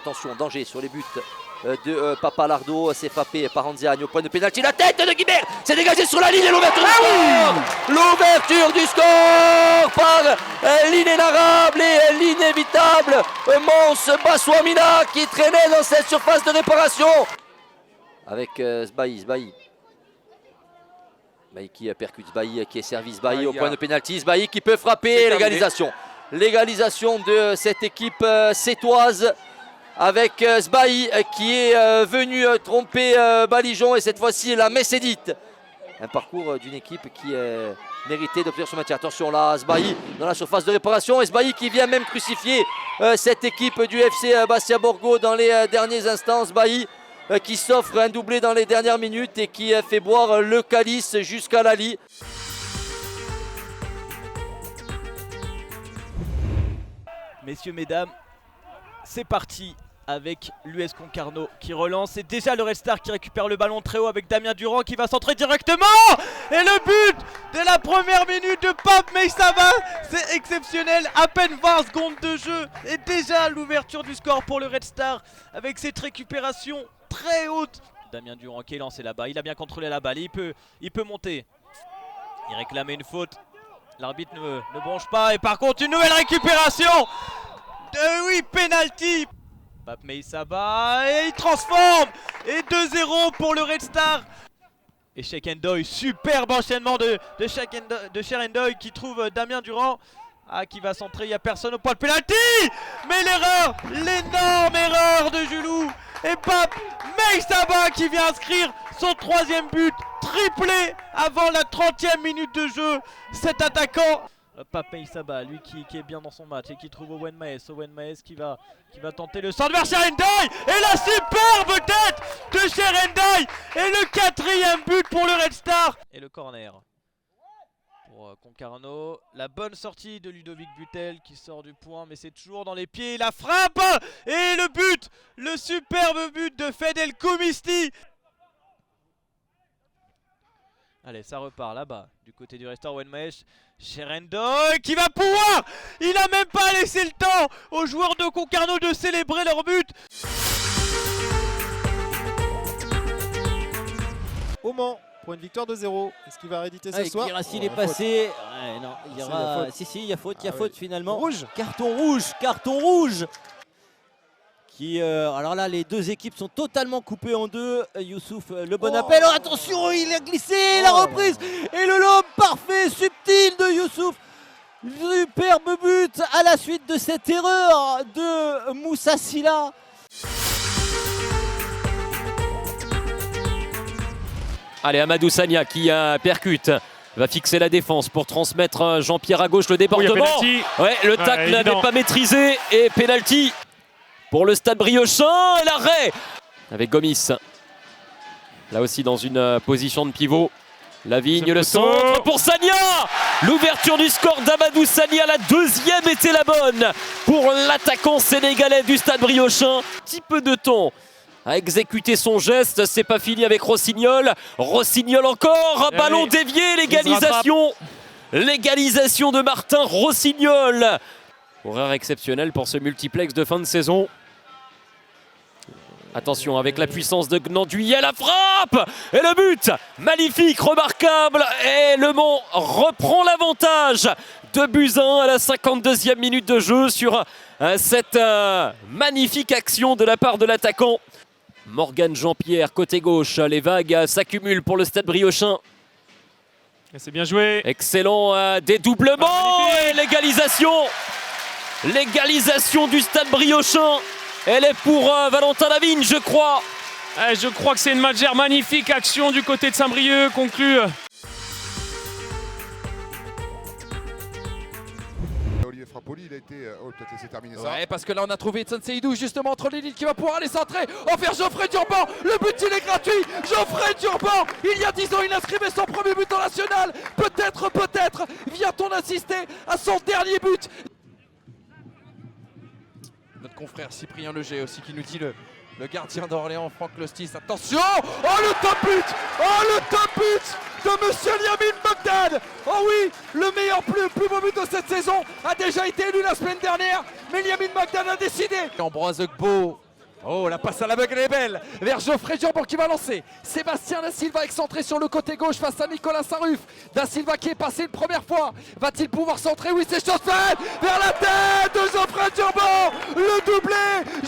Attention, danger sur les buts de Papalardo. C'est frappé par Anziani au point de pénalty. La tête de Guibert, c'est dégagé sur la ligne et l'ouverture du score. L'ouverture du score par l'inénarrable et l'inévitable Mons Basouamina qui traînait dans cette surface de réparation. Avec Sbahi qui percute, Sbahi qui est servi, Sbahi au point de pénalty, Sbahi qui peut frapper, l'égalisation de cette équipe sétoise avec Sbahi qui est venu tromper Balijon et cette fois-ci la messe est dite. Un parcours d'une équipe qui méritait d'obtenir son maintien. Attention là, Sbahi dans la surface de réparation et Sbahi qui vient même crucifier cette équipe du FC Bastia Borgo dans les derniers instants. Sbahi qui s'offre un doublé dans les dernières minutes et qui fait boire le calice jusqu'à Lali. Messieurs, mesdames, c'est parti avec l'US Concarneau qui relance. C'est déjà le Red Star qui récupère le ballon très haut avec Damien Durand qui va centrer directement. Et le but de la première minute de Pape Meissaba, c'est exceptionnel. À peine 20 secondes de jeu et déjà l'ouverture du score pour le Red Star avec cette récupération très haute. Damien Durand qui est lancé là-bas, il a bien contrôlé la balle, il peut monter. Il réclamait une faute, l'arbitre ne bronche pas et par contre une nouvelle récupération. Oui, penalty. Pape Meissaba et il transforme. Et 2-0 pour le Red Star. Et Cheikh Ndoye, superbe enchaînement de Cheikh Ndoye qui trouve Damien Durand. Qui va centrer, il n'y a personne au point de pénalty. Mais l'erreur, l'énorme erreur de Julou. Et Pape Meissaba qui vient inscrire son troisième but, triplé avant la 30e minute de jeu. Cet attaquant, Pape Meissaba, lui qui est bien dans son match et qui trouve Owen Maes qui va tenter le centre vers Cheikh Ndoye. Et la superbe tête de Cheikh Ndoye. Et le quatrième but pour le Red Star. Et le corner pour Concarneau, la bonne sortie de Ludovic Butel qui sort du point mais c'est toujours dans les pieds, la frappe et le but, le superbe but de Fedel Koumisti. Allez, ça repart là-bas du côté du restaurant Owen Maes, Cheikh Ndoye qui va pouvoir, il a même pas laissé le temps aux joueurs de Concarneau de célébrer leur but. Au Mans pour une victoire de 0. Est-ce qu'il va rééditer ce soir? Kirassi est passé. Ouais, non, il y aura. Si, il y a faute, faute finalement. Rouge. Carton rouge. Qui, alors là, les deux équipes sont totalement coupées en deux. Youssouf, le bon appel. Oh, attention, il a glissé, la reprise. Et le lob parfait, subtil de Youssouf. Superbe but à la suite de cette erreur de Moussa Silla. Allez, Amadou Sagna qui percute, va fixer la défense pour transmettre Jean-Pierre à gauche, le débordement. Ouais, le tacle n'avait pas maîtrisé et pénalty pour le Stade Briochin et l'arrêt avec Gomis. Là aussi dans une position de pivot. Lavigne, le centre pour Sagna. L'ouverture du score d'Amadou Sagna, la deuxième était la bonne pour l'attaquant sénégalais du Stade Briochin. Petit peu de temps à exécuter son geste, c'est pas fini avec Rossignol. Rossignol encore, un ballon dévié, l'égalisation. L'égalisation de Martin Rossignol. Horaire exceptionnel pour ce multiplex de fin de saison. Attention avec la puissance de Gnanduillet, la frappe et le but, magnifique, remarquable. Et Le Mans reprend l'avantage. 2-1 à la 52e minute de jeu sur cette magnifique action de la part de l'attaquant. Morgan Jean-Pierre, côté gauche, les vagues s'accumulent pour le Stade Briochin. C'est bien joué. Excellent dédoublement et l'égalisation. L'égalisation du Stade Briochin. Elle est pour Valentin Lavigne, je crois. Je crois que c'est une magnifique action du côté de Saint-Brieuc, conclue. Olivier Frappoli, il a été... Oh, peut-être laisser terminer ça. Ouais, parce que là on a trouvé Edson Seydou justement entre les lignes qui va pouvoir aller centrer. Oh, vers Geoffrey Durban, le but il est gratuit. Geoffrey Durban, il y a 10 ans il inscrivait son premier but en national. Peut-être, vient-on assister à son dernier but. Notre confrère Cyprien Leger aussi qui nous dit le gardien d'Orléans, Franck Lostis. Attention. Oh, le top but de Monsieur Liamine Bogdan. Oh oui, le meilleur, plus beau but de cette saison a déjà été élu la semaine dernière. Mais Liamine Bogdan a décidé. Ambroise Gbo Oh, la passe à l'aveugle, elle est belle. Vers Geoffrey Durban qui va lancer. Sébastien Da Silva excentré sur le côté gauche face à Nicolas Saint-Ruf. Da Silva qui est passé une première fois. Va-t-il pouvoir centrer? Oui, c'est chose faite. Vers la tête de Geoffrey Durban. Le doublé.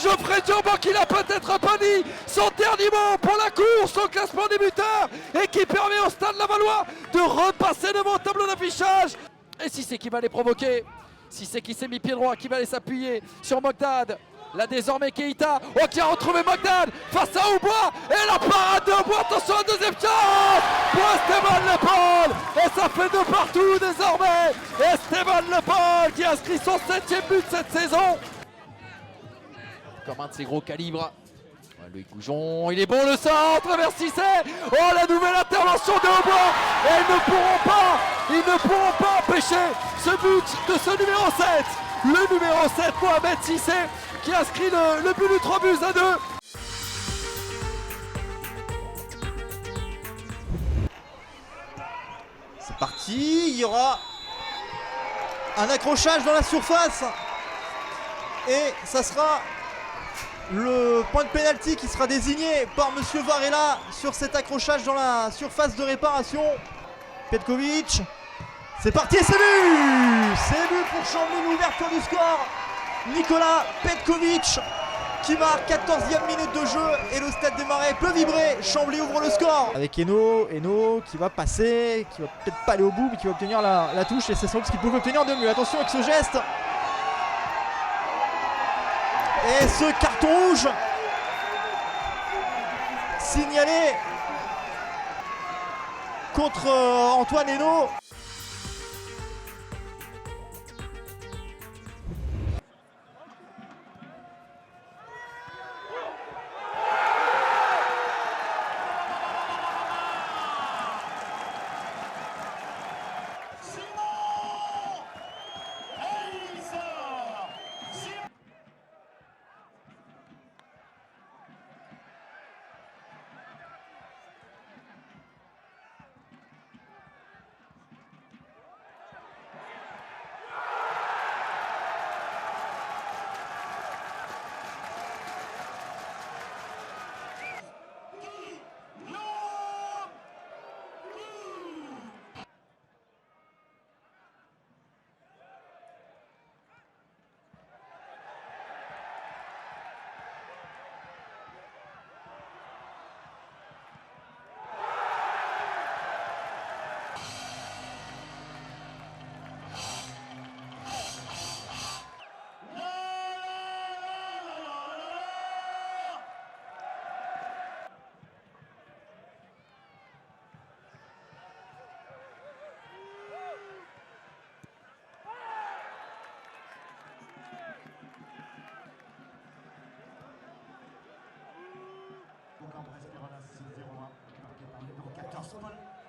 Geoffrey Durban qui n'a peut-être pas dit son dernier mot pour la course au classement des buteurs et qui permet au Stade Lavallois de repasser devant le tableau d'affichage. Et Cissé qui va les provoquer. Cissé qui s'est mis pied droit, qui va aller s'appuyer sur Mogdad. Là désormais Keita, oh, qui a retrouvé Mogdad face à Aubois. Et la parade de Aubois, attention à la deuxième chance pour Esteban Le Paul. Et ça fait de partout désormais. Esteban Le Paul qui inscrit son 7e but cette saison. Comme un de ses gros calibres. Loïc Goujon, il est bon le centre vers Cissé. Oh, la nouvelle intervention de Aubois. Et ils ne pourront pas empêcher ce but de ce numéro 7. Le numéro 7, Mohamed Cissé, qui inscrit le but du 3-2. C'est parti, il y aura un accrochage dans la surface. Et ça sera le point de pénalty qui sera désigné par Monsieur Varela sur cet accrochage dans la surface de réparation. Petkovic, c'est parti et c'est but! C'est but pour Chambly, l'ouverture du score. Nicolas Petkovic qui marque 14e minute de jeu et le Stade des Marais peut vibrer. Chambly ouvre le score avec Eno qui va passer, qui va peut-être pas aller au bout mais qui va obtenir la touche et c'est sans doute ce qu'il pouvait obtenir de mieux. Attention avec ce geste. Et ce carton rouge signalé contre Antoine Eno.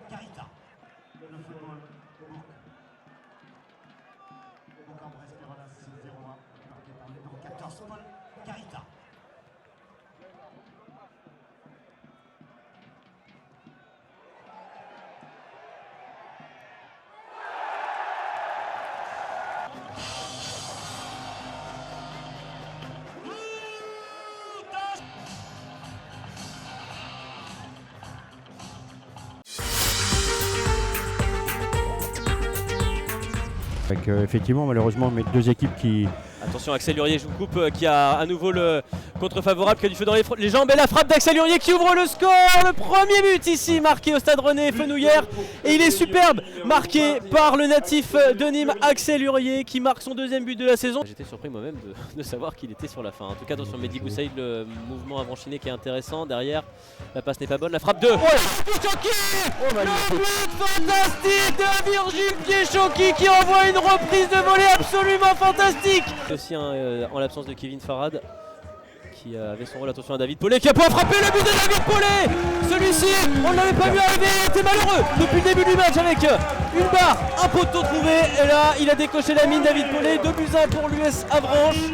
Carita. Le football au Bourg. Bocambre Espérance 6-0-1, marqué par le numéro 14, Paul Carita. Avec effectivement malheureusement mes deux équipes qui... Attention Axel Lurier, je vous coupe, qui a à nouveau le contre-favorable, qui a du feu dans les jambes et la frappe d'Axel Lurier qui ouvre le score. Le premier but ici marqué au Stade René Fenouillère et il est superbe, marqué par le natif de Nîmes Axel Lurier qui marque son deuxième but de la saison. J'étais surpris moi-même de savoir qu'il était sur la fin. En tout cas attention Mehdi Boussaïd, le mouvement avant Chiné qui est intéressant. Derrière la passe n'est pas bonne, la frappe de le but fantastique de Virgile Piéchoki qui envoie une reprise de volée absolument fantastique. Aussi en l'absence de Kevin Farad qui avait son rôle. Attention à David Paulet qui a pu frapper le but de David Paulet. Celui-ci on ne l'avait pas vu arriver, il était malheureux depuis le début du match avec une barre, un poteau trouvé et là il a décoché la mine David Paulet. 2-1 pour l'US Avranches.